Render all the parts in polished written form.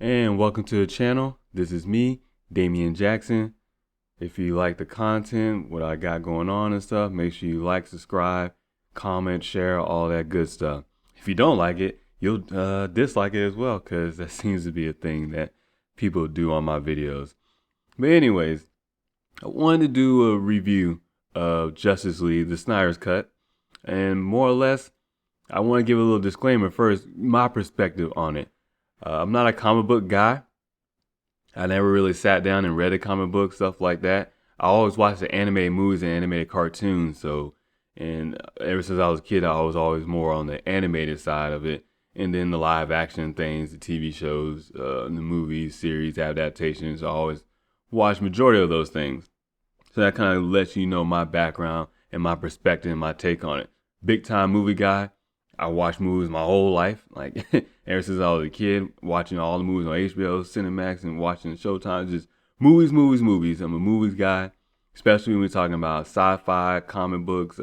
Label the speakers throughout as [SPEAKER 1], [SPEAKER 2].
[SPEAKER 1] And welcome to the channel. This is me, Damian Jackson. If you like the content, what I got going on and stuff, make sure you like, subscribe, comment, share, all that good stuff. If you don't like it, you'll dislike it as well, because that seems to be a thing that people do on my videos. But anyways, I wanted to do a review of Justice League, the Snyder's Cut. And more or less, I want to give a little disclaimer first, my perspective on it. I'm not a comic book guy. I never really sat down and read a comic book, stuff like that. I always watched the animated movies and animated cartoons. And ever since I was a kid, I was always more on the animated side of it. And then the live action things, the TV shows, the movies, series, adaptations, I always watched majority of those things. So that kind of lets you know my background and my perspective and my take on it. Big time movie guy. I watched movies my whole life, like ever since I was a kid, watching all the movies on HBO, Cinemax, and watching Showtime, just movies. I'm a movies guy, especially when we're talking about sci-fi, comic books,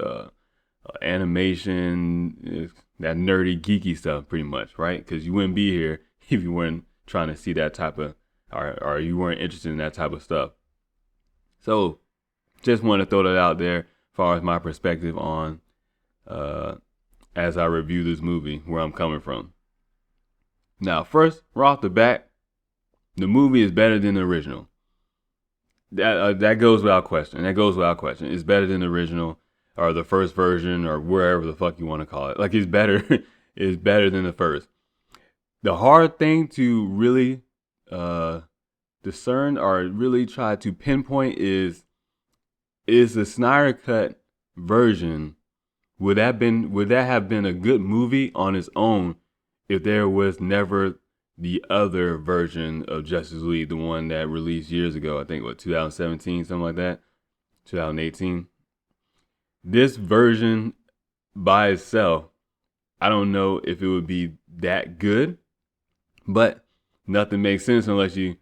[SPEAKER 1] animation, that nerdy, geeky stuff, pretty much, right? Because you wouldn't be here if you weren't trying to see that type of, or you weren't interested in that type of stuff. So, just want to throw that out there as far as my perspective on, as I review this movie, where I'm coming from. Now, first, right off the bat, the movie is better than the original. That goes without question. It's better than the original, or the first version, or wherever the fuck you want to call it. Like, it's better. It's better than the first. The hard thing to really discern or really try to pinpoint is the Snyder Cut version. Would that have been a good movie on its own if there was never the other version of Justice League, the one that released years ago? I think 2017, something like that, 2018. This version by itself, I don't know if it would be that good, but nothing makes sense unless you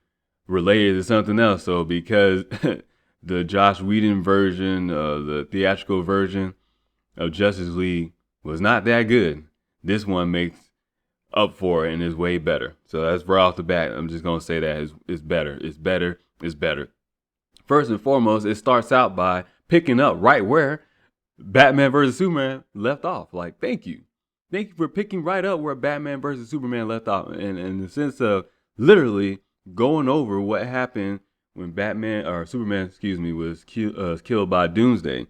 [SPEAKER 1] relate it to something else. So because the Joss Whedon version, the theatrical version of Justice League was not that good, this one makes up for it and is way better. So that's right off the bat. I'm just gonna say that it's better. It's better. First and foremost, it starts out by picking up right where Batman vs Superman left off. Like, thank you for picking right up where Batman vs Superman left off, and in the sense of literally going over what happened when Superman, was killed by Doomsday.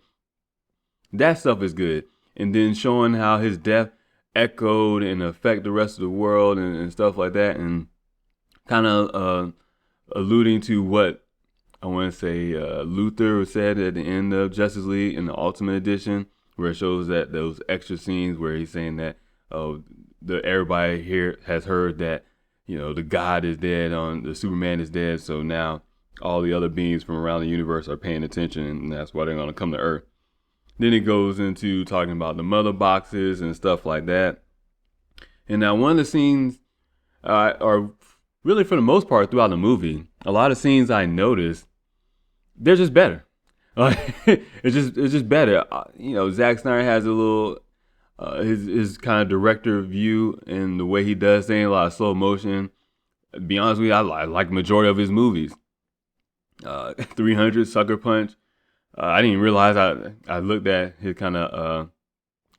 [SPEAKER 1] That stuff is good. And then showing how his death echoed and affect the rest of the world and stuff like that. And kind of alluding to what I want to say Luther said at the end of Justice League in the Ultimate Edition, where it shows that those extra scenes where he's saying that everybody here has heard that, the God is dead, the Superman is dead. So now all the other beings from around the universe are paying attention, and that's why they're going to come to Earth. Then it goes into talking about the mother boxes and stuff like that. And now one of the scenes are really, for the most part, throughout the movie, a lot of scenes I noticed, they're just better. It's just better. Zack Snyder has a little his kind of director view in the way he does things, a lot of slow motion. To be honest with you, I like the majority of his movies. 300, Sucker Punch. I didn't realize I looked at his kind of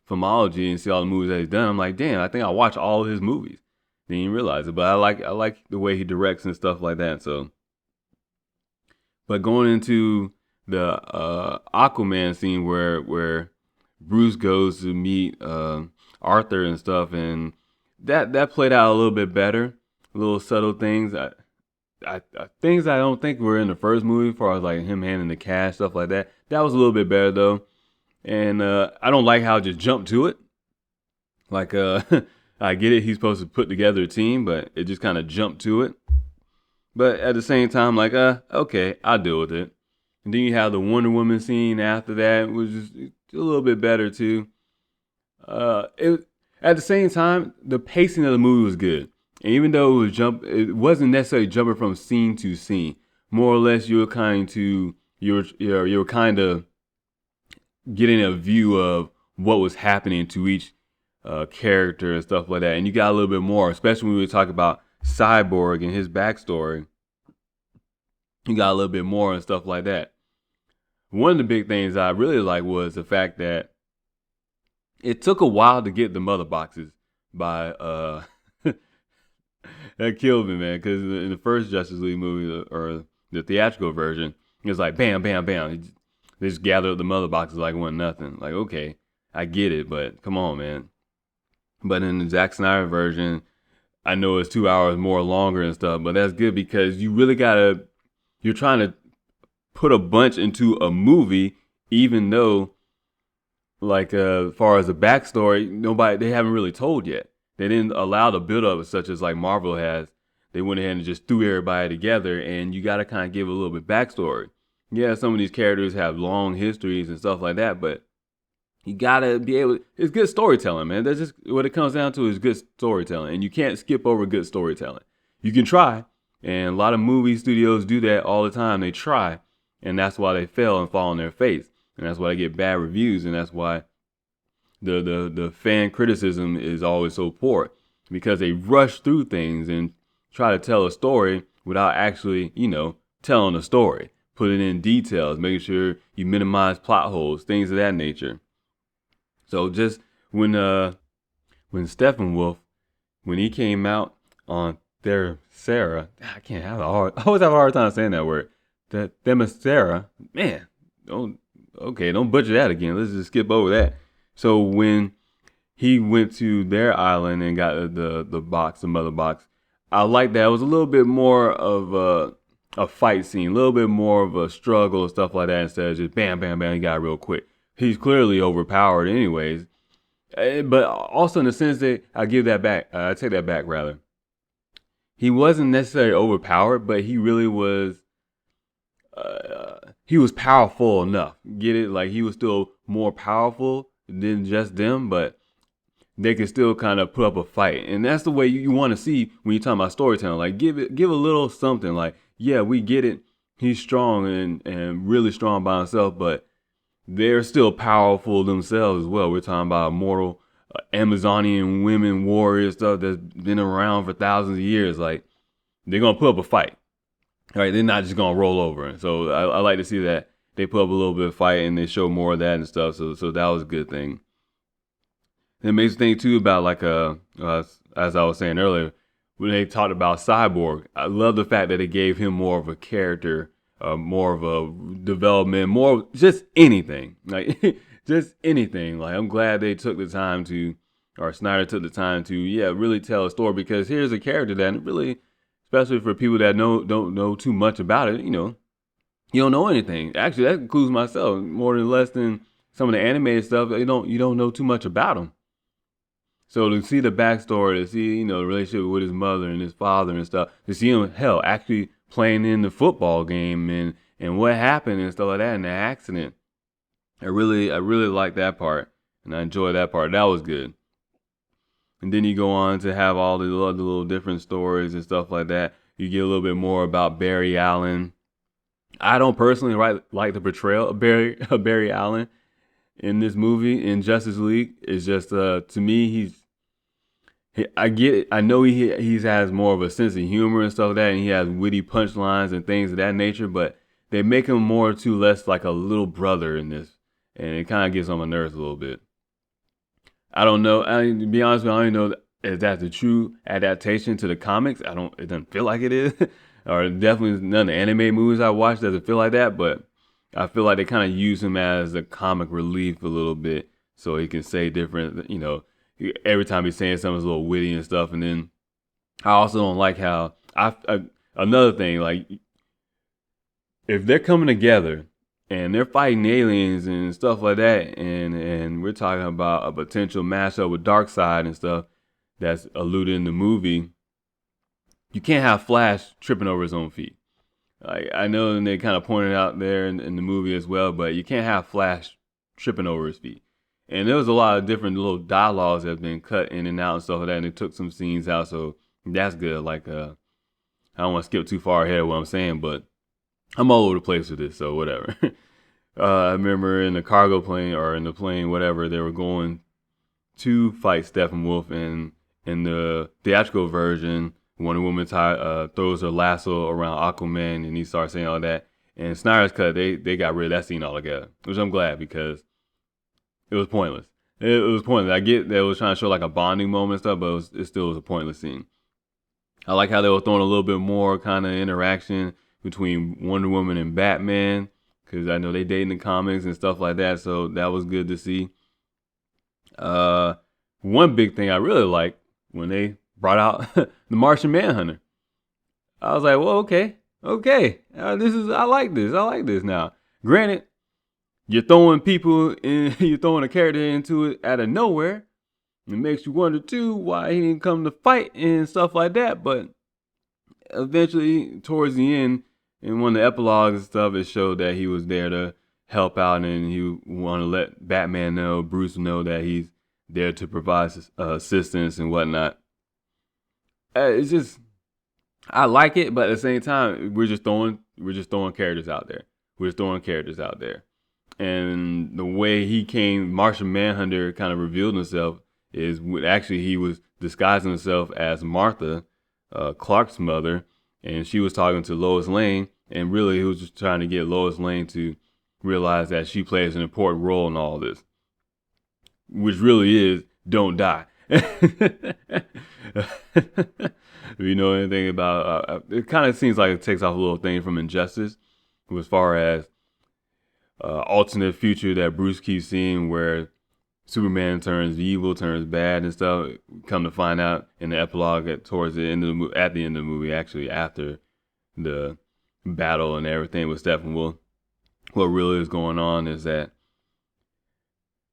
[SPEAKER 1] filmology and see all the movies that he's done. I'm like, damn, I think I watched all of his movies. Didn't even realize it, but I like the way he directs and stuff like that. So, but going into the Aquaman scene where Bruce goes to meet Arthur and stuff, and that played out a little bit better. Little subtle things. Things I don't think were in the first movie, as far as like him handing the cash, stuff like that. That was a little bit better though. And I don't like how it just jumped to it. Like I get it, he's supposed to put together a team, but it just kind of jumped to it. But at the same time, like, okay, I'll deal with it. And then you have the Wonder Woman scene after that, which is a little bit better too. At the same time, the pacing of the movie was good. And even though it wasn't necessarily jumping from scene to scene. More or less, you were kind of getting a view of what was happening to each character and stuff like that. And you got a little bit more, especially when we talk about Cyborg and his backstory, you got a little bit more and stuff like that. One of the big things I really like was the fact that it took a while to get the mother boxes by that killed me, man, because in the first Justice League movie or the theatrical version, it was like bam, bam, bam. They just gathered up the mother boxes like it wasn't nothing. Like, okay, I get it, but come on, man. But in the Zack Snyder version, I know it's 2 hours more longer and stuff, but that's good because you really you're trying to put a bunch into a movie, even though, like, as far as the backstory, they haven't really told yet. They didn't allow the build up such as like Marvel has. They went ahead and just threw everybody together, and you got to kind of give a little bit backstory. Yeah, some of these characters have long histories and stuff like that, but you gotta be able. It's good storytelling, man. That's just what it comes down to is good storytelling, and you can't skip over good storytelling. You can try, and a lot of movie studios do that all the time. They try, and that's why they fail and fall on their face, and that's why they get bad reviews, and that's why the fan criticism is always so poor because they rush through things and try to tell a story without actually, telling a story, putting in details, making sure you minimize plot holes, things of that nature. So just when Steppenwolf, when he came out on their Sarah, I always have a hard time saying that word. That Themyscira, man, don't butcher that again. Let's just skip over that. So when he went to their island and got the mother box, I like that. It was a little bit more of a fight scene, a little bit more of a struggle and stuff like that instead of just bam, bam, bam, he got it real quick. He's clearly overpowered anyways. But also in the sense that I take that back rather. He wasn't necessarily overpowered, but he really was, he was powerful enough. Get it? Like he was still more powerful than just them, but they could still kind of put up a fight. And that's the way you want to see when you're talking about storytelling. Like give a little something like, yeah, we get it. He's strong and really strong by himself, but they're still powerful themselves as well. We're talking about immortal Amazonian women warriors stuff that's been around for thousands of years. Like they're gonna put up a fight, right? They're not just gonna roll over. And so I like to see that they put up a little bit of fight and they show more of that and stuff. So that was a good thing. And it makes me think too about like as I was saying earlier when they talked about Cyborg. I love the fact that they gave him more of a character. More of a development, more just anything, like just anything. Like I'm glad they took the time or Snyder took the time to, really tell a story because here's a character that really, especially for people that don't know too much about it, you don't know anything. Actually, that includes myself, more than less than some of the animated stuff. You don't know too much about him. So to see the backstory, to see the relationship with his mother and his father and stuff, to see him actually playing in the football game and what happened and stuff like that and the accident. I really like that part and I enjoyed that part. That was good. And then you go on to have all the other little different stories and stuff like that. You get a little bit more about Barry Allen. I don't personally like the portrayal of Barry Allen in this movie in Justice League. It's just to me I get it. I know he has more of a sense of humor and stuff like that, and he has witty punchlines and things of that nature. But they make him more or less like a little brother in this, and it kind of gets on my nerves a little bit. I don't know. To be honest with you, I don't know if that's the true adaptation to the comics. It doesn't feel like it is, or definitely none of the anime movies I watched doesn't feel like that. But I feel like they kind of use him as a comic relief a little bit, so he can say different, every time he's saying something's a little witty and stuff. And then I also don't like how another thing, like if they're coming together and they're fighting aliens and stuff like that, and we're talking about a potential mashup with Darkseid and stuff that's alluded in the movie, you can't have Flash tripping over his own feet. Like I know, and they kind of pointed out there in the movie as well, but you can't have Flash tripping over his feet. And there was a lot of different little dialogues that have been cut in and out and stuff like that, and they took some scenes out, so that's good. Like, I don't want to skip too far ahead of what I'm saying, but I'm all over the place with this, so whatever. I remember in the cargo plane, or in the plane, whatever, they were going to fight Steppenwolf, and in the theatrical version, Wonder Woman throws her lasso around Aquaman, and he starts saying all that. And Snyder's cut, they got rid of that scene altogether, which I'm glad because it was pointless. It was pointless. I get that it was trying to show like a bonding moment and stuff, but it still was a pointless scene. I like how they were throwing a little bit more kind of interaction between Wonder Woman and Batman, because I know they date in the comics and stuff like that, so that was good to see. One big thing I really liked when they brought out the Martian Manhunter. I was like, well, okay. I like this now. Granted, you're throwing people in, you're throwing a character into it out of nowhere. It makes you wonder too why he didn't come to fight and stuff like that. But eventually, towards the end, in one of the epilogues and stuff, it showed that he was there to help out, and he wanted to let Batman know, Bruce know that he's there to provide assistance and whatnot. It's just, I like it, but at the same time, we're just throwing characters out there. And the way Martian Manhunter kind of revealed himself is actually he was disguising himself as Martha, Clark's mother, and she was talking to Lois Lane, and really he was just trying to get Lois Lane to realize that she plays an important role in all this, which really is don't die. If you know anything about it, kind of seems like it takes off a little thing from Injustice, as far as alternate future that Bruce keeps seeing, where Superman turns evil, turns bad and stuff. Come to find out in the epilogue towards the end of the movie, actually after the battle and everything with Steppenwolf, what really is going on is that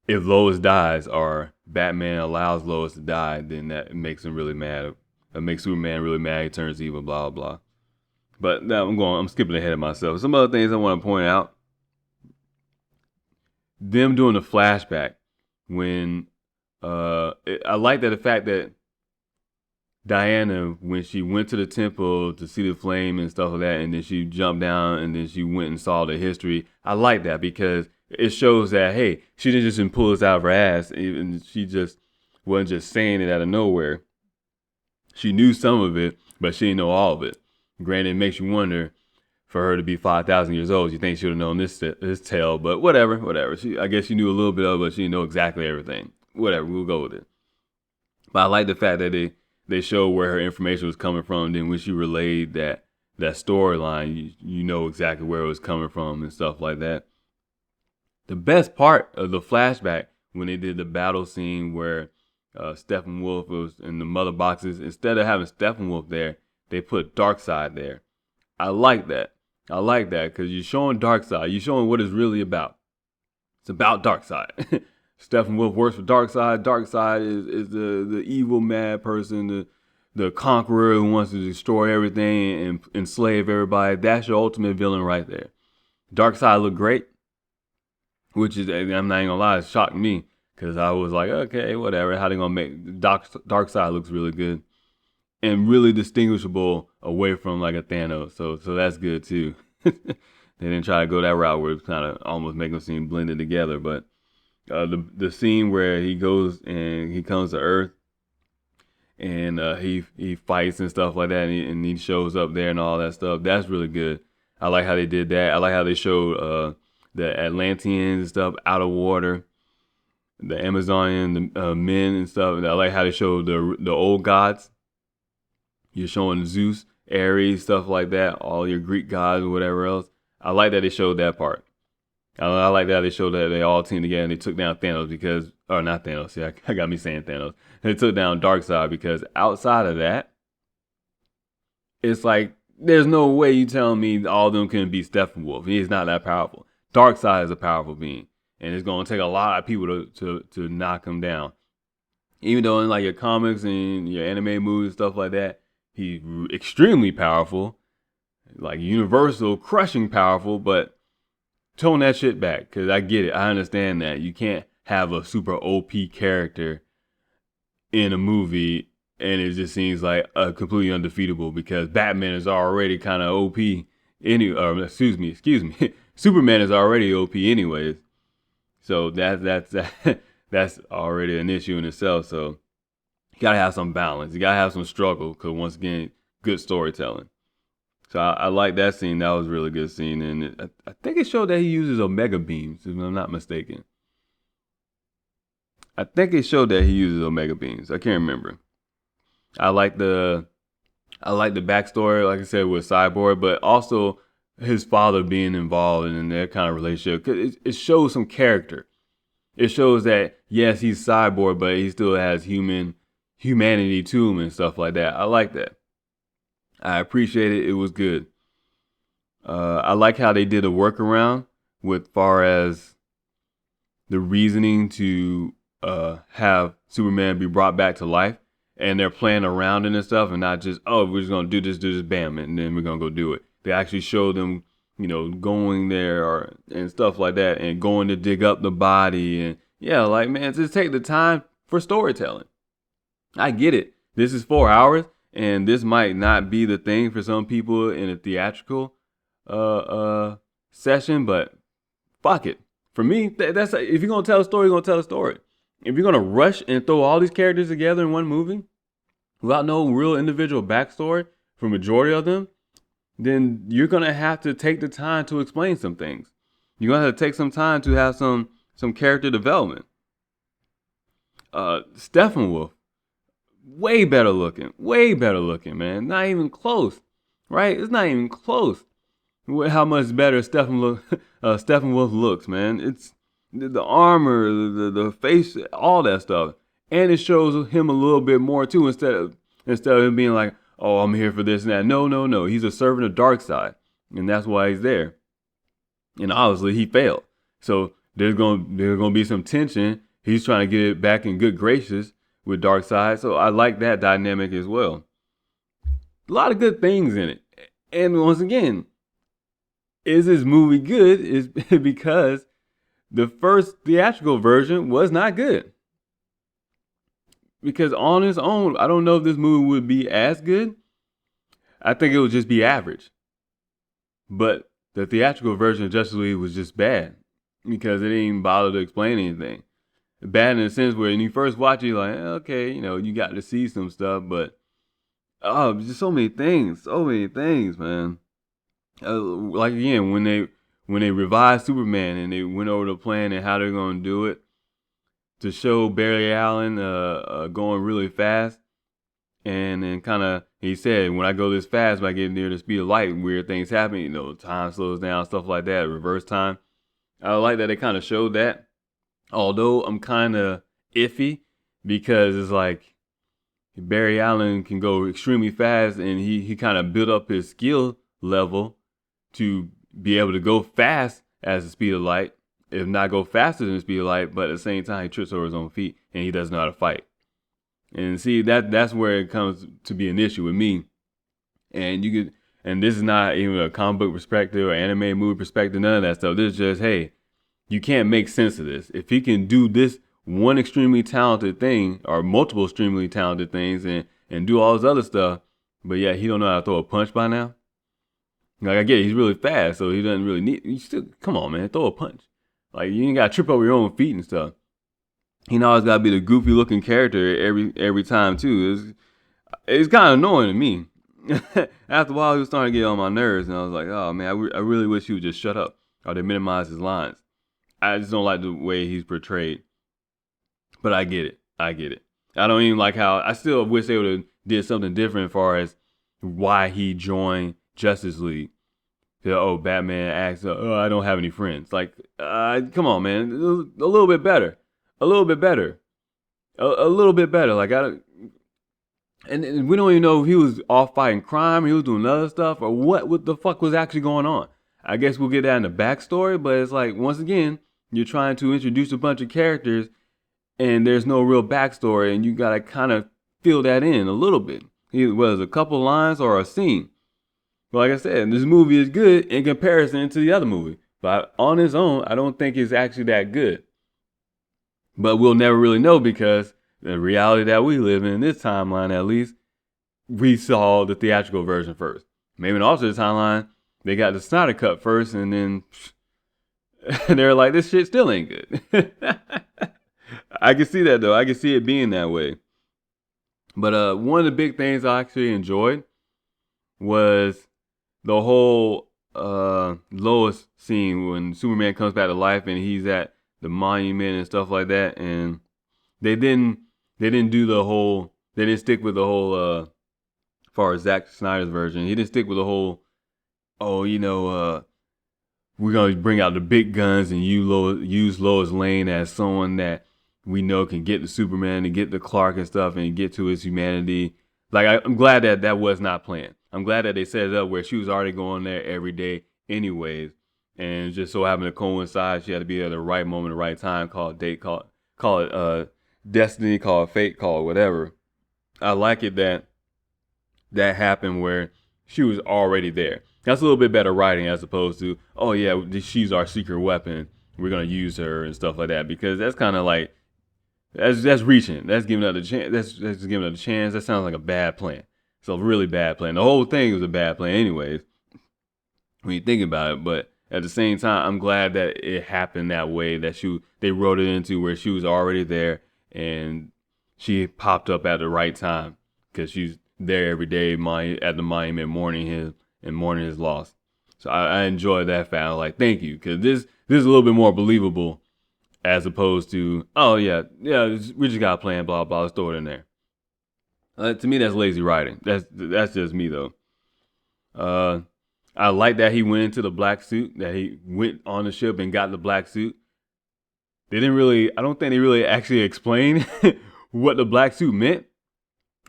[SPEAKER 1] if Lois dies, or Batman allows Lois to die, then that makes him really mad. It makes Superman really mad. He turns evil, blah blah. But now I'm skipping ahead of myself. Some other things I want to point out. Them doing the flashback when I like that the fact that Diana, when she went to the temple to see the flame and stuff like that, and then she jumped down and then she went and saw the history. I like that because it shows that, hey, she didn't just pull this out of her ass. Even she just wasn't just saying it out of nowhere. She knew some of it, but she didn't know all of it. Granted, it makes you wonder, for her to be 5,000 years old, you think she would have known this tale, but whatever. I guess she knew a little bit of it, but she didn't know exactly everything. Whatever, we'll go with it. But I like the fact that they show where her information was coming from, and then when she relayed that storyline, you know exactly where it was coming from and stuff like that. The best part of the flashback, when they did the battle scene where Steppenwolf was in the mother boxes, instead of having Steppenwolf there, they put Darkseid there. I like that because you're showing Darkseid. You're showing what it's really about. It's about Darkseid. Steppenwolf works for Darkseid. Darkseid is the evil mad person, the conqueror who wants to destroy everything and enslave everybody. That's your ultimate villain right there. Darkseid looked great, which is, I'm not even gonna lie, it shocked me because I was like, okay, whatever. How they gonna make Darkseid looks really good and really distinguishable away from like a Thanos. So that's good too. They didn't try to go that route where it's kind of almost make them seem blended together, but. The scene where he goes and he comes to Earth and he fights and stuff like that, and he shows up there and all that stuff. That's really good. I like how they did that. I like how they showed the Atlanteans and stuff out of water, the Amazonian men and stuff. I like how they showed the old gods. You're showing Zeus, Ares, stuff like that, all your Greek gods or whatever else. I like that they showed that part. I like that they showed that they all teamed together and they took down Thanos not Thanos, yeah, I got me saying Thanos. They took down Darkseid because outside of that, it's like, there's no way you telling me all of them can beat Steppenwolf. He's not that powerful. Darkseid is a powerful being, and it's going to take a lot of people to knock him down. Even though in like your comics and your anime movies and stuff like that, he's extremely powerful, like universal, crushing powerful, but tone that shit back, because I get it. I understand that. You can't have a super OP character in a movie and it just seems like completely undefeatable because Batman is already kind of OP. Excuse me. Superman is already OP anyways. So that's already an issue in itself. So you gotta have some balance. You gotta have some struggle, because once again, good storytelling. So I like that scene. That was a really good scene. And I think it showed that he uses Omega beams, if I'm not mistaken. I think it showed that he uses Omega beams. I can't remember. I like the backstory, like I said, with Cyborg, but also his father being involved in their kind of relationship. 'Cause it shows some character. It shows that yes, he's Cyborg, but he still has humanity to him and stuff like that. I like that. I appreciate it. It was good. I like how they did a workaround with far as the reasoning to have Superman be brought back to life, and they're playing around it and stuff, and not just, oh, we're just gonna do this, bam, and then we're gonna go do it. They actually show them, going there and stuff like that, and going to dig up the body, and yeah, like, man, just take the time for storytelling. I get it. This is 4 hours, and this might not be the thing for some people in a theatrical session, but fuck it. For me, that's if you're gonna tell a story, you're gonna tell a story. If you're gonna rush and throw all these characters together in one movie without no real individual backstory for majority of them, then you're gonna have to take the time to explain some things. You're gonna have to take some time to have some character development. Steppenwolf, way better looking, man. Not even close, right? It's not even close. How much better Steppenwolf looks, man. It's the armor, the face, all that stuff, and it shows him a little bit more too. Instead of him being like, "Oh, I'm here for this and that." No. He's a servant of Darkseid, and that's why he's there. And obviously, he failed. So there's gonna be some tension. He's trying to get it back in good graces with Darkseid. So I like that dynamic as well. A lot of good things in it, and once again, is this movie good? Is because the first theatrical version was not good. Because on its own, I don't know if this movie would be as good. I think it would just be average. But the theatrical version of Justice League was just bad because it didn't even bother to explain anything. Bad in the sense where when you first watch it, you're like, okay, you got to see some stuff, but just so many things, man. Like again, when they revived Superman and they went over the plan and how they're gonna do it to show Barry Allen going really fast, and then kind of he said, when I go this fast, by getting near the speed of light, weird things happen. Time slows down, stuff like that, reverse time. I like that they kind of showed that. Although I'm kind of iffy because it's like Barry Allen can go extremely fast, and he kind of built up his skill level to be able to go fast as the speed of light, if not go faster than the speed of light, but at the same time he trips over his own feet and he doesn't know how to fight. And see, that's where it comes to be an issue with me. And this is not even a comic book perspective or anime movie perspective, none of that stuff. This is just, hey, you can't make sense of this. If he can do this one extremely talented thing or multiple extremely talented things and do all this other stuff, but yeah, he don't know how to throw a punch by now. Like, I get it, he's really fast, so he doesn't really need. You still, come on, man, throw a punch. Like, you ain't gotta trip over your own feet and stuff. He always gotta be the goofy looking character every time too. It's kind of annoying to me. After a while, he was starting to get on my nerves, and I was like, oh man, I really wish he would just shut up or they minimize his lines. I just don't like the way he's portrayed. But I get it. I don't even like how. I still wish they would have did something different as far as why he joined Justice League. Batman asks, I don't have any friends. Like, come on, man. A little bit better. A little bit better. Like, and we don't even know if he was off fighting crime or he was doing other stuff or what the fuck was actually going on. I guess we'll get that in the backstory, but it's like, once again, you're trying to introduce a bunch of characters and there's no real backstory, and you gotta kind of fill that in a little bit. Whether it's a couple lines or a scene. But like I said, this movie is good in comparison to the other movie. But on its own, I don't think it's actually that good. But we'll never really know because the reality that we live in this timeline, at least, we saw the theatrical version first. Maybe in the alternate timeline, they got the Snyder cut first, and then they're like, this shit still ain't good. I can see that, though. I can see it being that way. But one of the big things I actually enjoyed was the whole Lois scene when Superman comes back to life and he's at the monument and stuff like that, and they didn't do the whole, they didn't stick with the whole as far as Zack Snyder's version, he didn't stick with the whole, oh, we're gonna bring out the big guns and use Lois Lane as someone that we know can get the Superman and get the Clark and stuff and get to his humanity. Like, I'm glad that that was not planned. I'm glad that they set it up where she was already going there every day anyways, and just so happened to coincide she had to be at the right moment, the right time. Call it date, call it destiny, call it fate, call it whatever. I like it that that happened where she was already there. That's a little bit better writing as opposed to, oh yeah, she's our secret weapon, we're gonna use her and stuff like that, because that's kind of like, that's reaching. That's giving her the chance. That's giving her the chance. That sounds like a bad plan. It's a really bad plan. The whole thing was a bad plan, anyways, when you think about it. But at the same time, I'm glad that it happened that way. That they wrote it into where she was already there and she popped up at the right time because she's there every day at the monument mourning his loss. So I enjoy that fact. I'm like, thank you, because this is a little bit more believable as opposed to, oh yeah, we just got a plan, blah blah, let's throw it in there. To me, that's lazy writing. That's just me though. I like that he went into the black suit, that he went on the ship and got the black suit. I don't think they really actually explained what the black suit meant,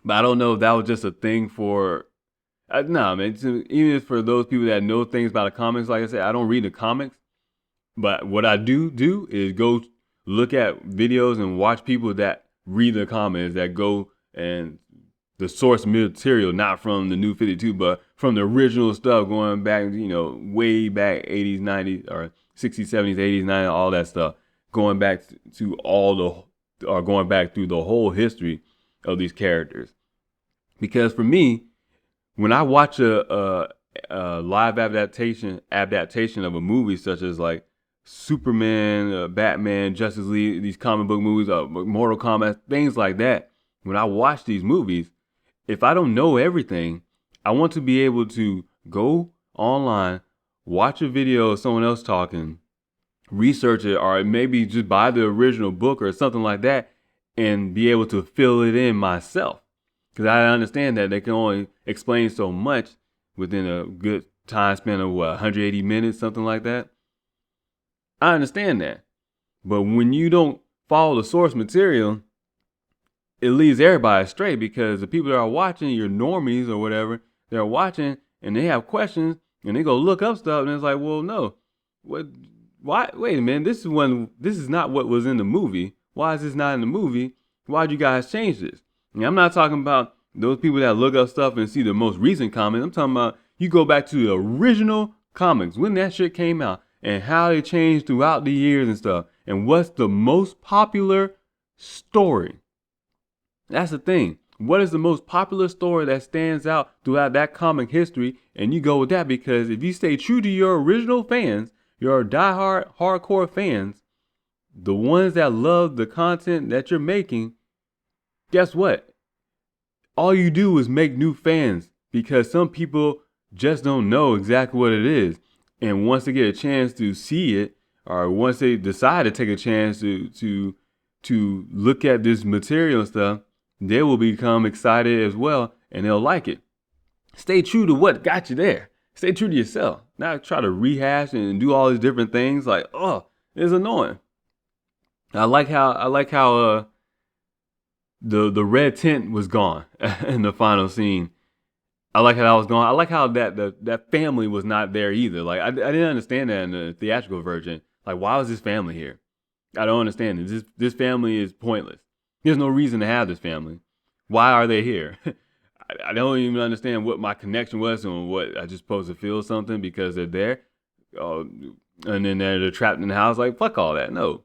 [SPEAKER 1] but I don't know if that was just a thing for. Nah, man. Even for those people that know things about the comics, like I said, I don't read the comics. But what I do is go look at videos and watch people that read the comments, that go and the source material, not from the New 52, but from the original stuff going back, way back 80s, 90s, or 60s, 70s, 80s, 90s, all that stuff, going back to going back through the whole history of these characters. Because for me, when I watch a live adaptation of a movie such as like Superman, Batman, Justice League, these comic book movies, Mortal Kombat, things like that. When I watch these movies, if I don't know everything, I want to be able to go online, watch a video of someone else talking, research it, or maybe just buy the original book or something like that and be able to fill it in myself. Because I understand that they can only explain so much within a good time span of 180 minutes, something like that. I understand that. But when you don't follow the source material, it leads everybody astray, because the people that are watching, your normies or whatever, they're watching and they have questions and they go look up stuff and it's like, well, no. Why? Wait a minute. This is not what was in the movie. Why is this not in the movie? Why'd you guys change this? And I'm not talking about those people that look up stuff and see the most recent comments. I'm talking about you go back to the original comics, when that shit came out, and how they changed throughout the years and stuff. And what's the most popular story? That's the thing. What is the most popular story that stands out throughout that comic history? And you go with that, because if you stay true to your original fans, your diehard, hardcore fans, the ones that love the content that you're making, guess what? All you do is make new fans, because some people just don't know exactly what it is. And once they get a chance to see it, or once they decide to take a chance to look at this material and stuff, they will become excited as well, and they'll like it. Stay true to what got you there. Stay true to yourself. Not try to rehash and do all these different things. Like, oh, it's annoying. I like how the red tint was gone in the final scene. I like how that was gone. I like how that family was not there either. Like, I didn't understand that in the theatrical version. Like, why was this family here? I don't understand it. This family is pointless. There's no reason to have this family. Why are they here? I don't even understand what my connection was and what I just supposed to feel something because they're there. And then they're trapped in the house. Like, fuck all that. No.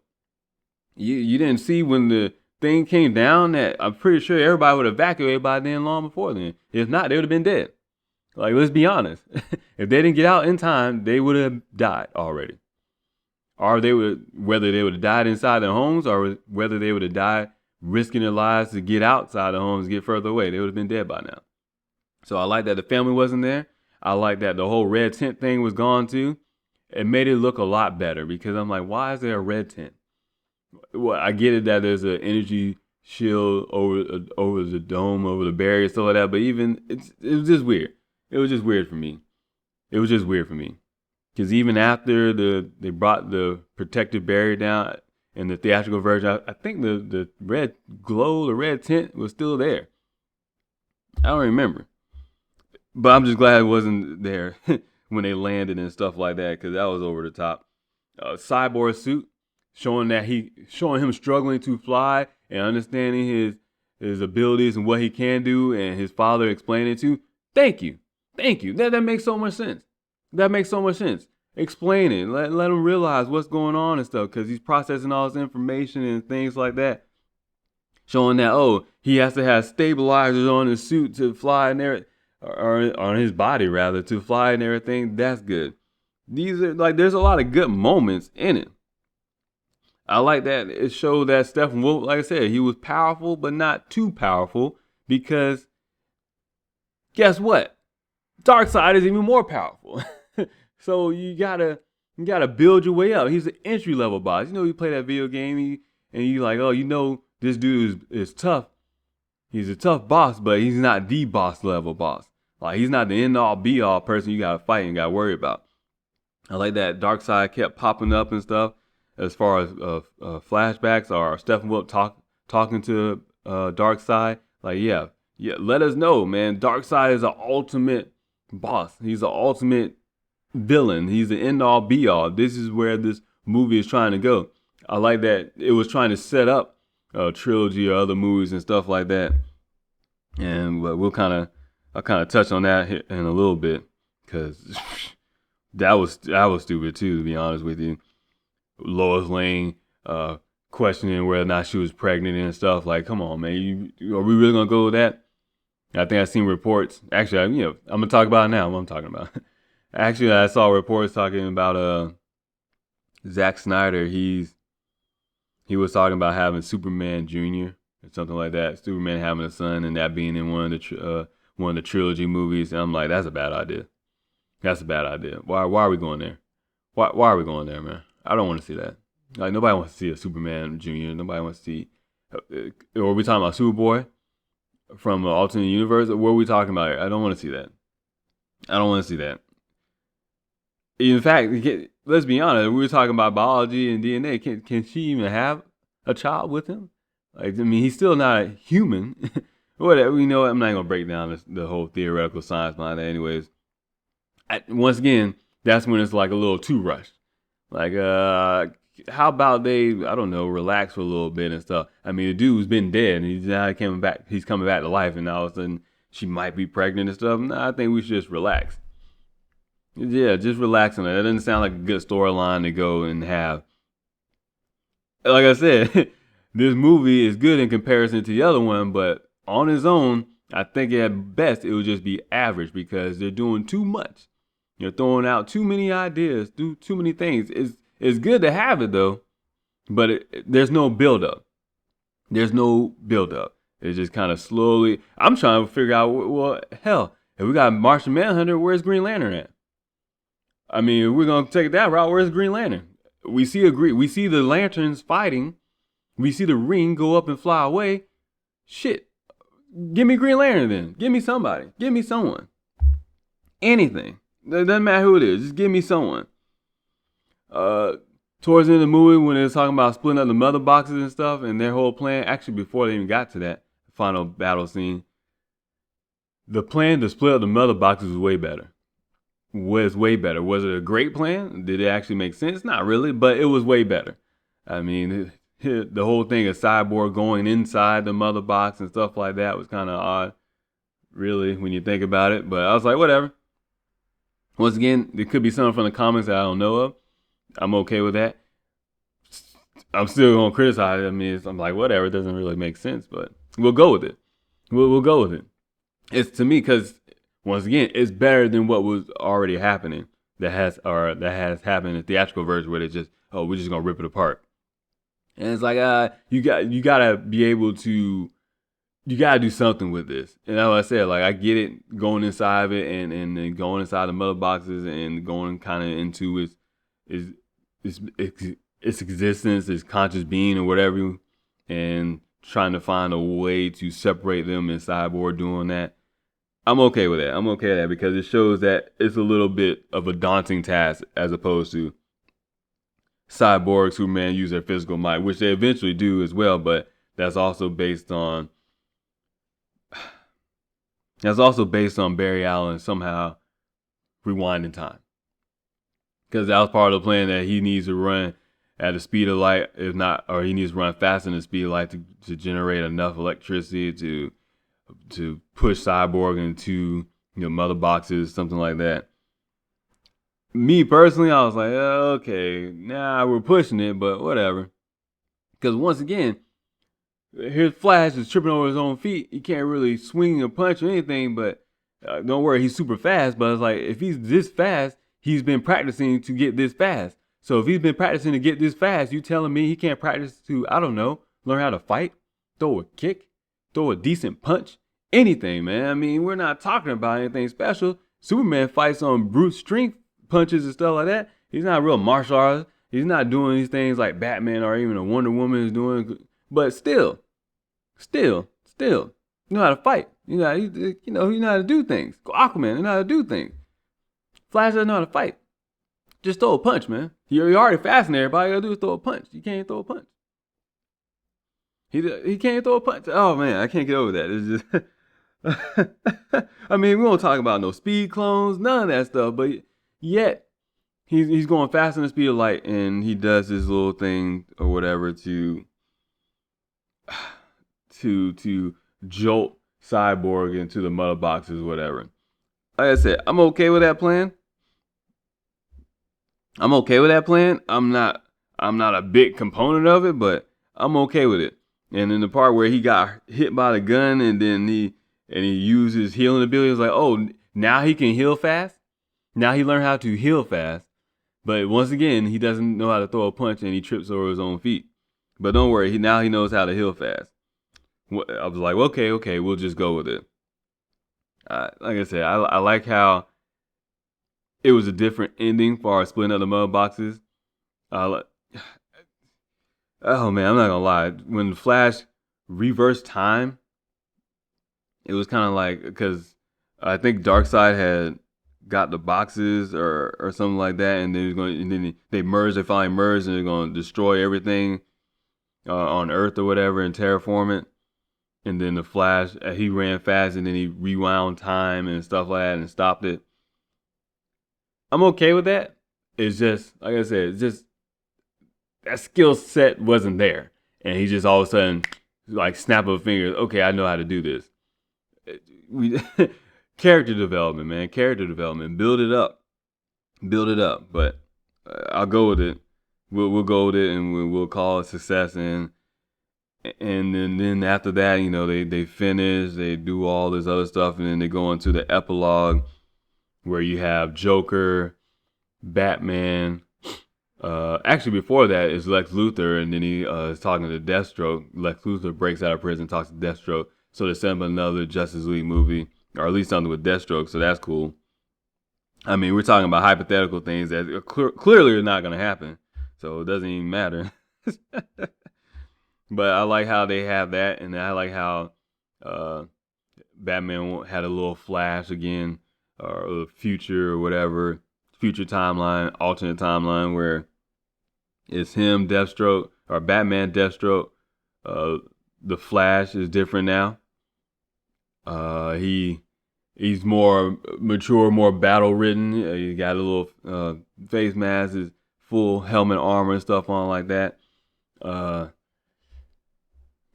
[SPEAKER 1] You didn't see when the thing came down that I'm pretty sure everybody would have evacuated by then, long before then. If not, they would have been dead. Like, let's be honest. If they didn't get out in time, they would have died already. Or whether they would have died inside their homes, or whether they would have died risking their lives to get outside the homes, get further away, they would have been dead by now. So I like that the family wasn't there. I like that the whole red tent thing was gone too. It made it look a lot better because I'm like, why is there a red tent? Well, I get it that there's an energy shield over the dome, over the barrier, stuff like that. But even it was just weird. It was just weird for me. It was just weird for me because even after they brought the protective barrier down in the theatrical version, I think the red glow, the red tint was still there. I don't remember, but I'm just glad it wasn't there when they landed and stuff like that because that was over the top. Cyborg suit showing him struggling to fly and understanding his abilities and what he can do, and his father explaining to. Thank you. That makes so much sense. Explain it. Let him realize what's going on and stuff because he's processing all this information and things like that. Showing that he has to have stabilizers on his suit to fly and everything, or on his body rather to fly and everything. That's good. These are there's a lot of good moments in it. I like that it showed that Steppenwolf, like I said, he was powerful, but not too powerful because guess what? Darkseid is even more powerful. So you gotta build your way up. He's an entry level boss. You play that video game and you like, this dude is tough. He's a tough boss, but he's not the boss level boss. Like he's not the end all be all person you gotta fight and gotta worry about. I like that Darkseid kept popping up and stuff. As far as flashbacks or Steppenwolf talking to Darkseid, let us know, man. Darkseid is an ultimate boss. He's an ultimate villain. He's the end all be all. This is where this movie is trying to go. I like that it was trying to set up a trilogy or other movies and stuff like that. And I'll kind of touch on that in a little bit because that was stupid too, to be honest with you. Lois Lane questioning whether or not she was pregnant and stuff. Like, come on, man. Are we really going to go with that? I think I've seen reports. Actually, I'm going to talk about it now. What I'm talking about. Actually, I saw reports talking about Zack Snyder. He was talking about having Superman Jr. or something like that. Superman having a son and that being in one of the trilogy movies. And I'm like, that's a bad idea. Why are we going there? Why are we going there, man? I don't want to see that. Like, nobody wants to see a Superman Jr. Nobody wants to see. Are we talking about Superboy from an alternate universe? What are we talking about? I don't want to see that. In fact, let's be honest. We were talking about biology and DNA. Can she even have a child with him? He's still not a human. Whatever. I'm not gonna break down the whole theoretical science behind that. Anyways, once again, that's when it's like a little too rushed. Like, how about they, I don't know, relax for a little bit and stuff. The dude's been dead and he's now coming back. He's coming back to life, and all of a sudden she might be pregnant and stuff. I think we should just relax. Yeah, just relax on that. That doesn't sound like a good storyline to go and have. Like I said, this movie is good in comparison to the other one, but on its own, I think at best it would just be average because they're doing too much. You're throwing out too many ideas, do too many things. It's good to have it though, but there's no build up. It's just kind of slowly. I'm trying to figure out. Well, hell, if we got Martian Manhunter, where's Green Lantern at? If we're gonna take that route, where's Green Lantern? We see the lanterns fighting. We see the ring go up and fly away. Shit, give me Green Lantern then. Give me somebody. Give me someone. Anything. It doesn't matter who it is. Just give me someone. Towards the end of the movie, when they was talking about splitting up the mother boxes and stuff, and their whole plan, actually before they even got to that final battle scene, the plan to split up the mother boxes was way better. Was it a great plan? Did it actually make sense? Not really, but it was way better. The whole thing of Cyborg going inside the mother box and stuff like that was kind of odd, really, when you think about it. But I was like, whatever. Once again, there could be something from the comics that I don't know of. I'm okay with that. I'm still going to criticize it. I'm like, whatever. It doesn't really make sense, but we'll go with it. We'll go with it. It's to me because, once again, it's better than what was already happening that has happened in the theatrical version where they just, we're just going to rip it apart. And it's like, you got to be able to you gotta do something with this. And that's what I said. Like I get it, going inside of it, and then going inside the mother boxes and going kind of into its existence, its conscious being or whatever, and trying to find a way to separate them in Cyborg doing that. I'm okay with that. I'm okay with that because it shows that it's a little bit of a daunting task as opposed to Cyborg, Superman use their physical might, which they eventually do as well, but that's also based on Barry Allen somehow rewinding time. Because that was part of the plan that he needs to run at the speed of light, if not, or he needs to run faster than the speed of light to generate enough electricity to push Cyborg into mother boxes, something like that. Me personally, I was like, okay, we're pushing it, but whatever. Because once again, here's Flash is tripping over his own feet. He can't really swing or punch or anything, but don't worry, he's super fast. But it's like, if he's this fast, he's been practicing to get this fast. So if he's been practicing to get this fast, you telling me he can't practice to, I don't know, learn how to fight, throw a kick, throw a decent punch, anything, man. I mean, we're not talking about anything special. Superman fights on brute strength punches and stuff like that. He's not a real martial artist. He's not doing these things like Batman or even a Wonder Woman is doing. But still, you know how to fight. You know how to do things. Aquaman, you know how to do things. Flash doesn't know how to fight. Just throw a punch, man. You're already faster than everybody. All you gotta do is throw a punch. You can't throw a punch. He can't throw a punch. Oh man, I can't get over that. It's just I mean, we won't talk about no speed clones, none of that stuff, but yet he's going faster than the speed of light, and he does this little thing or whatever to jolt Cyborg into the mother boxes, whatever. Like I said, I'm okay with that plan. I'm not a big component of it, but I'm okay with it. And in the part where he got hit by the gun and then he used his healing ability, it's like, oh, now he can heal fast. Now he learned how to heal fast. But once again, he doesn't know how to throw a punch and he trips over his own feet. But don't worry, now he knows how to heal fast. I was like, okay, we'll just go with it. Like I said, I like how it was a different ending for our splitting up the mother boxes. Oh man, I'm not gonna lie. When Flash reversed time, it was kind of like, because I think Darkseid had got the boxes or something like that, and they merged. They finally merged, and they're going to destroy everything on Earth or whatever and terraform it. And then the Flash, he ran fast, and then he rewound time and stuff like that and stopped it. I'm okay with that. It's just, like I said, it's just that skill set wasn't there, and he just all of a sudden, like, snap of a finger, okay, I know how to do this. Character development, man. Character development. Build it up. But I'll go with it. We'll go with it, and we'll call it success. And then after that, they finish. They do all this other stuff, and then they go into the epilogue where you have Joker, Batman. Actually, before that is Lex Luthor, and then he is talking to Deathstroke. Lex Luthor breaks out of prison, talks to Deathstroke. So they set up another Justice League movie, or at least something with Deathstroke, so that's cool. I mean, we're talking about hypothetical things that clearly are not going to happen, so it doesn't even matter. But I like how they have that, and I like how Batman had a little flash again, or a future or whatever, future timeline, alternate timeline, where it's him, Deathstroke, or Batman, Deathstroke. The Flash is different now. He's more mature, more battle ridden. He got a little face mask, his full helmet armor and stuff on like that.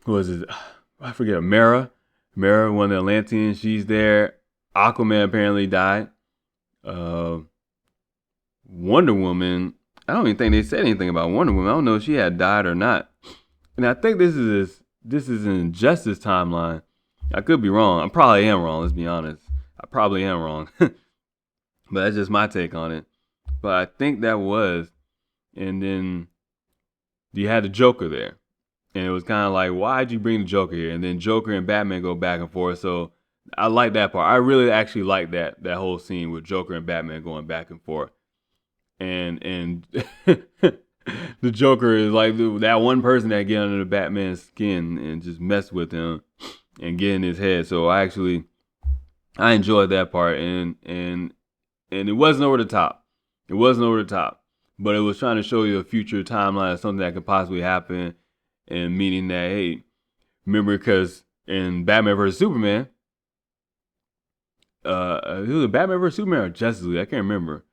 [SPEAKER 1] Who is it? I forget. Mara, one of the Atlanteans. She's there. Aquaman apparently died. Wonder Woman. I don't even think they said anything about Wonder Woman. I don't know if she had died or not. And I think this is an Injustice timeline. I could be wrong. I probably am wrong. Let's be honest. I probably am wrong. But that's just my take on it. But I think that was. And then you had the Joker there. And it was kind of like, why'd you bring the Joker here? And then Joker and Batman go back and forth. So I like that part. I really actually like that whole scene with Joker and Batman going back and forth. And the Joker is like that one person that get under the Batman's skin and just mess with him and get in his head. So I enjoyed that part, and it wasn't over the top. It wasn't over the top, but it was trying to show you a future timeline of something that could possibly happen, and meaning that, hey, remember, because in Batman vs Superman, it was Batman vs Superman or Justice League, I can't remember,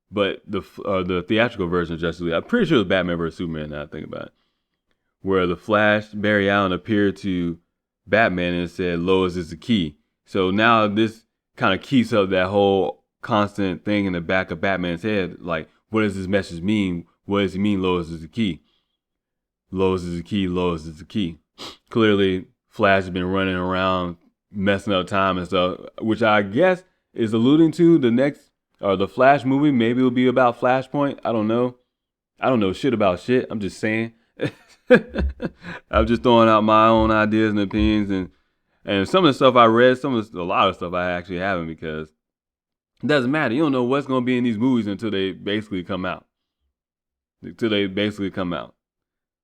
[SPEAKER 1] but the theatrical version of Justice League, I'm pretty sure it was Batman vs Superman. Now I think about it, where the Flash, Barry Allen, appeared to Batman and said, "Lois is the key." So now this kind of keeps up that whole constant thing in the back of Batman's head. Like, what does this message mean? What does it mean Lois is the key? Lois is the key, Lois is the key. Clearly, Flash has been running around messing up time and stuff, which I guess is alluding to the next, or the Flash movie. Maybe it'll be about Flashpoint. I don't know. I don't know shit about shit. I'm just saying. I'm just throwing out my own ideas and opinions, and some of the stuff I read, a lot of stuff I actually haven't, because it doesn't matter. You don't know what's going to be in these movies until they basically come out.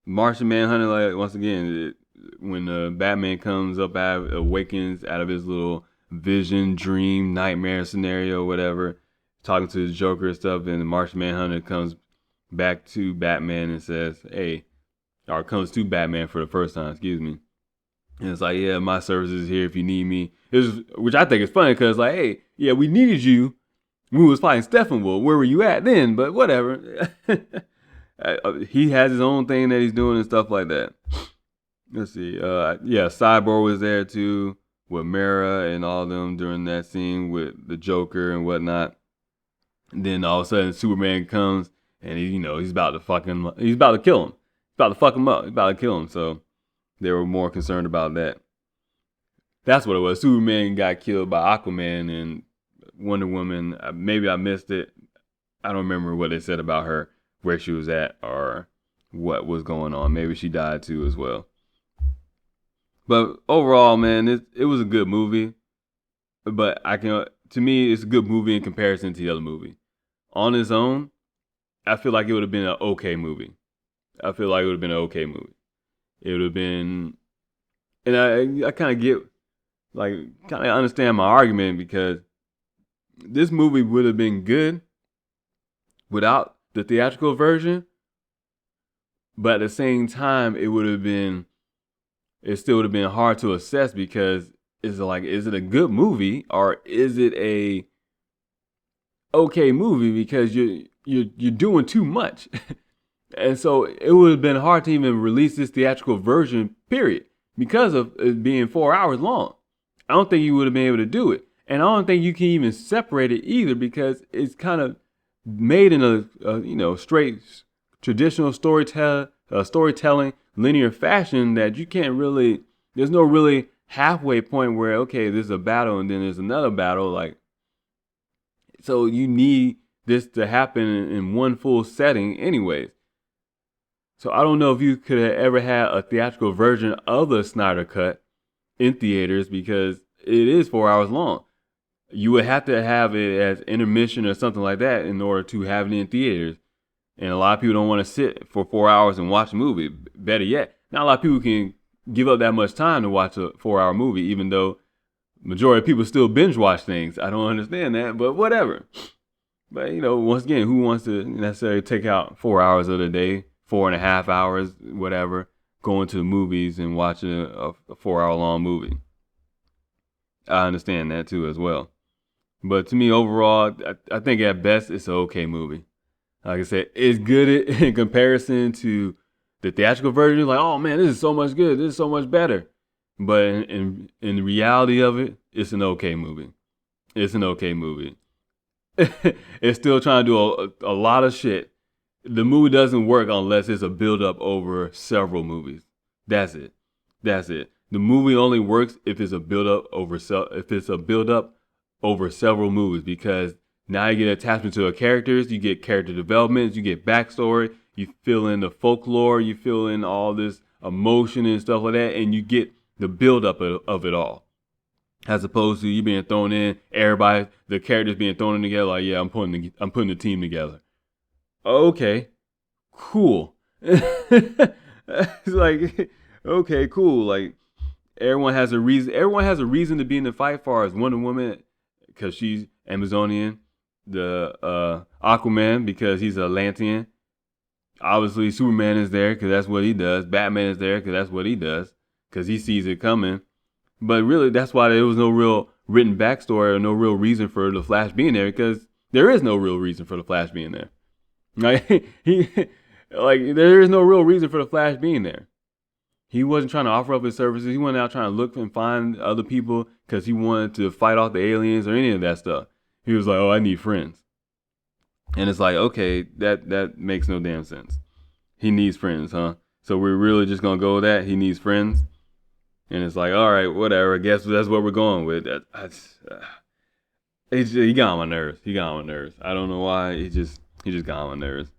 [SPEAKER 1] Martian Manhunter, like, once again, when Batman comes up, awakens out of his little vision, dream, nightmare scenario, whatever, talking to the Joker and stuff, and the Martian Manhunter comes back to Batman and says, hey, or comes to Batman for the first time, excuse me. And it's like, yeah, my service is here if you need me. Which I think is funny, because, like, hey, yeah, we needed you when we was fighting Steppenwolf. Where were you at then? But whatever. He has his own thing that he's doing and stuff like that. Let's see. Yeah, Cyborg was there too with Mara and all of them during that scene with the Joker and whatnot. And then all of a sudden Superman comes and he's about to kill him. He's about to fuck him up. He's about to kill him. So they were more concerned about that. That's what it was. Superman got killed by Aquaman, and Wonder Woman, maybe I missed it. I don't remember what they said about her, where she was at, or what was going on. Maybe she died too as well. But overall, man, it was a good movie. But to me, it's a good movie in comparison to the other movie. On its own, I feel like it would have been an okay movie. It would have been, and I kind of get, like, kind of understand my argument, because this movie would have been good without the theatrical version, but at the same time, it still would have been hard to assess, because it's like, is it a good movie or is it a okay movie? Because you're doing too much. And so it would have been hard to even release this theatrical version, period, because of it being 4 hours long. I don't think you would have been able to do it. And I don't think you can even separate it either, because it's kind of made in a straight traditional storytelling linear fashion, that you can't really, there's no really halfway point where, okay, there's a battle and then there's another battle. Like, so you need this to happen in one full setting anyways. So I don't know if you could have ever had a theatrical version of the Snyder Cut in theaters, because it is 4 hours long. You would have to have it as intermission or something like that in order to have it in theaters. And a lot of people don't want to sit for 4 hours and watch a movie. Better yet, not a lot of people can give up that much time to watch a 4 hour movie, even though majority of people still binge watch things. I don't understand that, but whatever. But, once again, who wants to necessarily take out 4 hours of the day, 4.5 hours, whatever, going to the movies and watching a 4 hour long movie? I understand that too as well. But to me, overall, I think at best it's an okay movie. Like I said, it's good in comparison to the theatrical version. You're like, oh man, this is so much good. This is so much better. But in the reality of it, it's an okay movie. It's still trying to do a lot of shit. The movie doesn't work unless it's a build up over several movies. That's it. The movie only works if it's a build up over several movies, because now you get attachment to the characters, you get character development, you get backstory, you fill in the folklore, you fill in all this emotion and stuff like that, and you get the build up of it all, as opposed to you being thrown in, everybody, the characters being thrown in together. Like, yeah, I'm putting the team together. Okay, cool. It's like, okay, cool. Like, everyone has a reason. Everyone has a reason to be in the fight. Far as Wonder Woman, because she's Amazonian. The Aquaman, because he's Atlantean. Obviously, Superman is there because that's what he does. Batman is there because that's what he does, because he sees it coming. But really, that's why there was no real written backstory or no real reason for the Flash being there, because there is no real reason for the Flash being there. Like, there is no real reason for the Flash being there. He wasn't trying to offer up his services. He wasn't out trying to look and find other people because he wanted to fight off the aliens or any of that stuff. He was like, oh, I need friends. And it's like, okay, that makes no damn sense. He needs friends, huh? So we're really just going to go with that? He needs friends? And it's like, all right, whatever. I guess that's what we're going with. He got on my nerves. I don't know why. He just got on my nerves.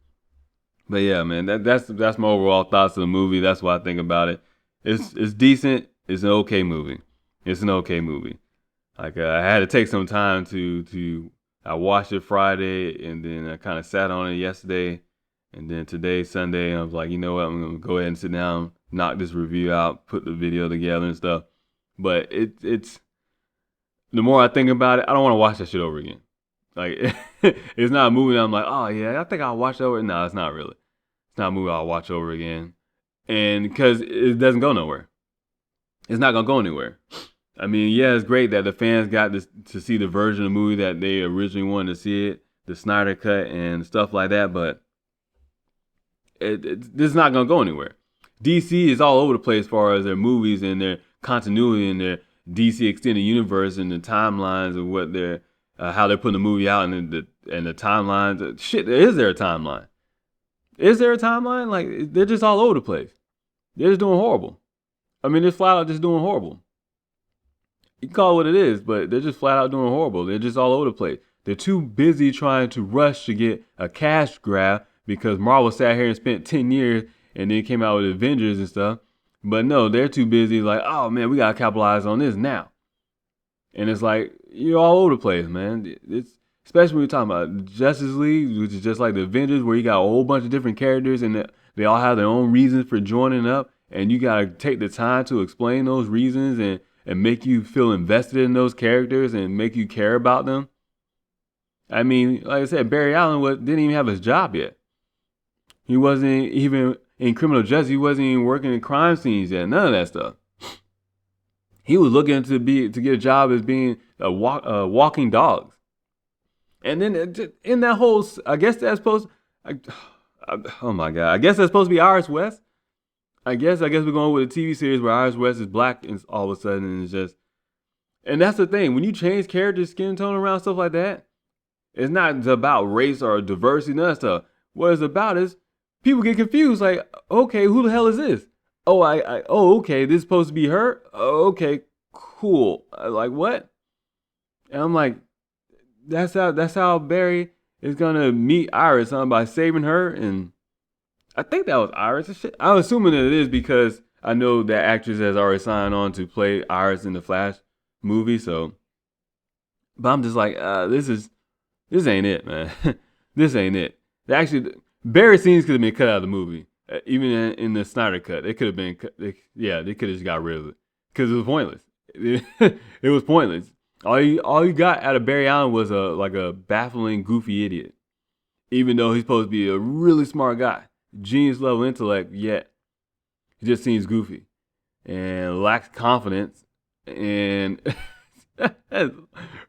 [SPEAKER 1] But yeah, man, that's my overall thoughts of the movie. That's what I think about it. It's decent. It's an okay movie. Like, I had to take some time to I watched it Friday, and then I kind of sat on it yesterday, and then today, Sunday, I was like, you know what, I'm gonna go ahead and sit down, knock this review out, put the video together and stuff. But it's the more I think about it, I don't want to watch that shit over again. Like, it's not a movie that I'm like, oh yeah, I think I'll watch it over. No, it's not really. It's not a movie I'll watch over again, and because it doesn't go nowhere. It's not gonna go anywhere. I mean, yeah, it's great that the fans got to see the version of the movie that they originally wanted to see it, the Snyder cut and stuff like that, but it's not going to go anywhere. DC is all over the place as far as their movies and their continuity and their DC extended universe and the timelines of what they're, how they're putting the movie out and the timelines. Shit, is there a timeline? Is there a timeline? Like, they're just all over the place. They're just doing horrible. I mean, they're flat out just doing horrible. You can call it what it is, but they're just flat out doing horrible. They're just all over the place. They're too busy trying to rush to get a cash grab because Marvel sat here and spent 10 years and then came out with Avengers and stuff. But no, they're too busy like, oh man, we got to capitalize on this now. And it's like, you're all over the place, man. It's especially when you're talking about Justice League, which is just like the Avengers, where you got a whole bunch of different characters and they all have their own reasons for joining up. And you got to take the time to explain those reasons and make you feel invested in those characters and make you care about them. I mean, like I said, Barry Allen didn't even have his job yet. He wasn't even in criminal justice. He wasn't even working in crime scenes yet. None of that stuff. He was looking to get a job as being walking dogs. And then in that whole, I guess that's supposed. Oh my God! I guess that's supposed to be Iris West. I guess we're going with a TV series where Iris West is black and all of a sudden it's just, and that's the thing. When you change character skin tone around, stuff like that, it's not about race or diversity, none of that stuff. What it's about is people get confused. Like, okay, who the hell is this? Oh, okay, this is supposed to be her? Oh, okay, cool. Like, what? And I'm like, that's how Barry is gonna meet Iris, by saving her. And I think that was Iris. I'm assuming that it is because I know that actress has already signed on to play Iris in the Flash movie. So, but I'm just like, this ain't it, man. This ain't it. Actually, Barry scenes could have been cut out of the movie, even in the Snyder cut. It could have been, they could have just got rid of it because it was pointless. It was pointless. All you got out of Barry Allen was a baffling, goofy idiot, even though he's supposed to be a really smart guy. Genius level intellect, yet he just seems goofy and lacks confidence and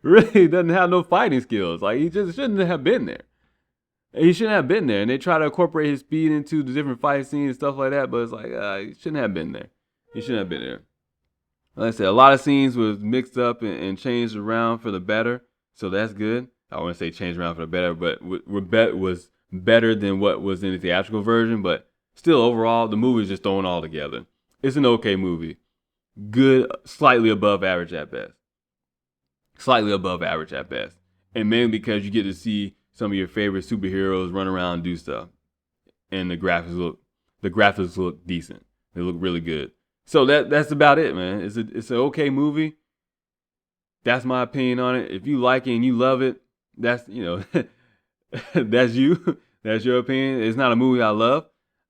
[SPEAKER 1] really doesn't have no fighting skills. Like, he just shouldn't have been there. He shouldn't have been there. And they try to incorporate his speed into the different fight scenes and stuff like that, but it's like, he shouldn't have been there. He shouldn't have been there. Like I said, a lot of scenes was mixed up and changed around for the better, so that's good. I wouldn't say changed around for the better, but was better than what was in the theatrical version, but still overall the movie is just thrown all together. It's an okay movie. Good, slightly above average at best. And mainly because you get to see some of your favorite superheroes run around and do stuff. And the graphics look decent. They look really good. So that's about it, man. It's an okay movie. That's my opinion on it. If you like it and you love it, that's that's you. That's your opinion. It's not a movie I love.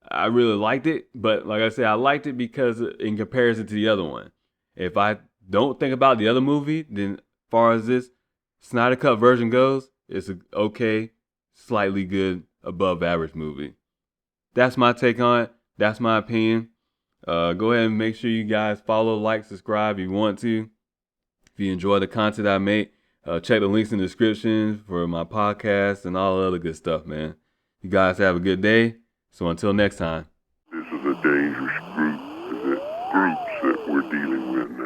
[SPEAKER 1] I really liked it, but like I said, I liked it because in comparison to the other one. If I don't think about the other movie, then as far as this Snyder Cut version goes, it's a okay, slightly good, above average movie. That's my take on it. That's my opinion. Go ahead and make sure you guys follow, like, subscribe if you want to. If you enjoy the content I make, check the links in the description for my podcast and all the other good stuff, man. You guys have a good day. So until next time.
[SPEAKER 2] This is a dangerous groups that we're dealing with now.